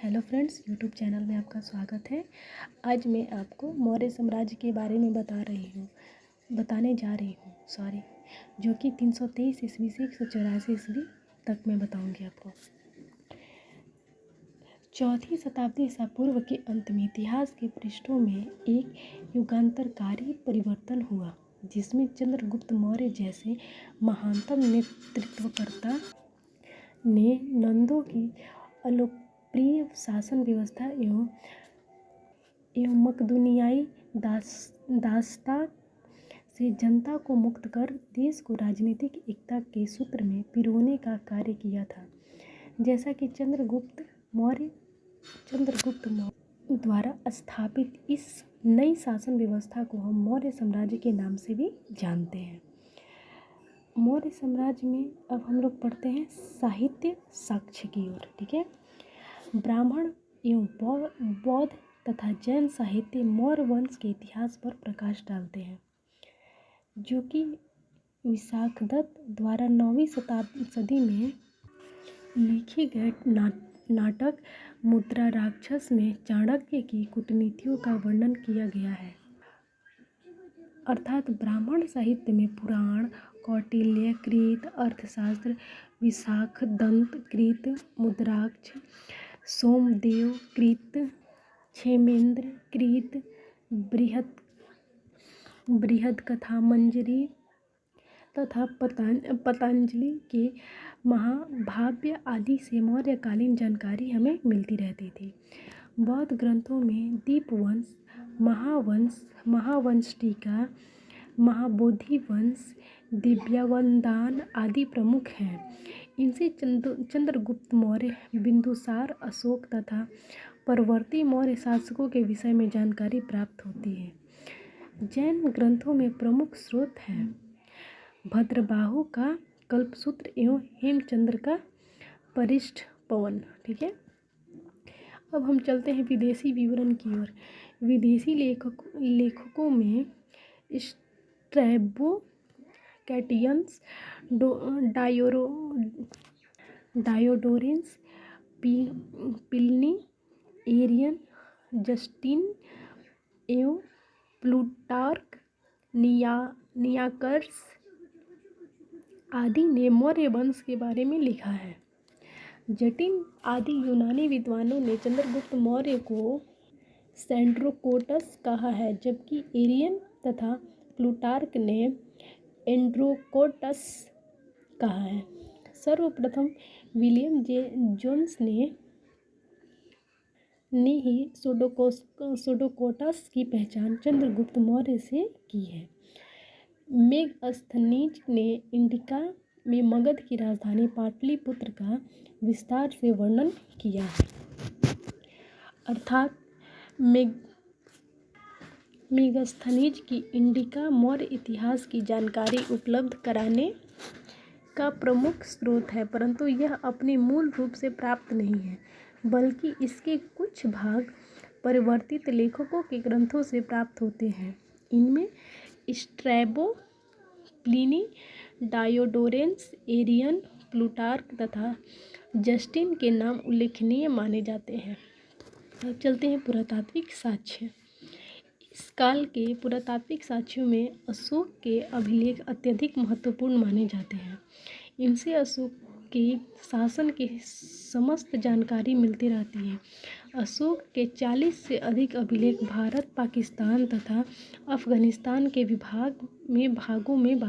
Hello friends, YouTube channel में आपका स्वागत है। आज मैं आपको मौर्य साम्राज्य के बारे में बताने जा रही हूँ जो कि 323 ईस्वी से 184 ईस्वी तक मैं बताऊंगी आपको। चौथी शताब्दी ईसा पूर्व के अंत में इतिहास के पृष्ठों में एक युगांतरकारी परिवर्तन हुआ, जिसमें चंद्रगुप्त मौर्य जैसे महानतम नेतृत्वकर्ता ने नंदों की प्रिय शासन व्यवस्था एवं मकदूनियाई दासता से जनता को मुक्त कर देश को राजनीतिक एकता के सूत्र में पिरोने का कार्य किया था। जैसा कि चंद्रगुप्त मौर्य द्वारा स्थापित इस नई शासन व्यवस्था को हम मौर्य साम्राज्य के नाम से भी जानते हैं। मौर्य साम्राज्य में अब हम लोग पढ़ते हैं साहित्य साक्ष्य की ओर। ठीक है, ब्राह्मण एवं बौद्ध तथा जैन साहित्य मौर्य वंश के इतिहास पर प्रकाश डालते हैं, जो कि विशाखदत्त द्वारा 9वीं सदी में लिखे गए नाटक मुद्रा राक्षस में चाणक्य की कूटनीतियों का वर्णन किया गया है। अर्थात ब्राह्मण साहित्य में पुराण, कौटिल्य कृत अर्थशास्त्र, विशाखदत्त कृत मुद्राक्ष, सोमदेव कृत, क्षेमेंद्र कृत, बृहत्कथा मंजरी तथा पतंजलि के महाभाष्य आदि से मौर्यकालीन जानकारी हमें मिलती रहती थी। बौद्ध ग्रंथों में दीपवंश, महावंश टीका, महाबोधि वंश, दिव्यावदान आदि प्रमुख हैं। इनसे चंद्रगुप्त मौर्य, बिंदुसार, अशोक तथा परवर्ती मौर्य शासकों के विषय में जानकारी प्राप्त होती है। जैन ग्रंथों में प्रमुख स्रोत हैं भद्रबाहु का कल्पसूत्र एवं हेमचंद्र का परिष्ठ पवन। ठीक है, अब हम चलते हैं विदेशी विवरण की ओर। विदेशी लेखकों में स्ट्रैबो, कैटियंस, डायोडोरेंस, प्लिनी, एरियन, जस्टिन एवं प्लूटार्क, नियाकर्स आदि ने मौर्य वंश के बारे में लिखा है। जटिन आदि यूनानी विद्वानों ने चंद्रगुप्त मौर्य को सेंड्रोकोटस कहा है, जबकि एरियन तथा प्लूटार्क ने एंड्रोकोटस कहा है। सर्वप्रथम विलियम जोन्स ने ही सूडोकोटस की पहचान चंद्रगुप्त मौर्य से की है। मेगस्थनीज ने इंडिका में मगध की राजधानी पाटलिपुत्र का विस्तार से वर्णन किया है। अर्थात मेगस्थनीज की इंडिका मौर्य इतिहास की जानकारी उपलब्ध कराने का प्रमुख स्रोत है, परंतु यह अपने मूल रूप से प्राप्त नहीं है, बल्कि इसके कुछ भाग परिवर्तित लेखकों के ग्रंथों से प्राप्त होते हैं। इनमें स्ट्रैबो, प्लिनी, डायोडोरेंस, एरियन, प्लूटार्क तथा जस्टिन के नाम उल्लेखनीय माने जाते हैं। अब चलते हैं पुरातात्विक साक्ष्य। इस काल के पुरातात्विक साक्ष्यों में अशोक के अभिलेख अत्यधिक महत्वपूर्ण माने जाते हैं। इनसे अशोक के शासन की समस्त जानकारी मिलती रहती है। अशोक के 40 से अधिक अभिलेख भारत, पाकिस्तान तथा अफगानिस्तान के भागों में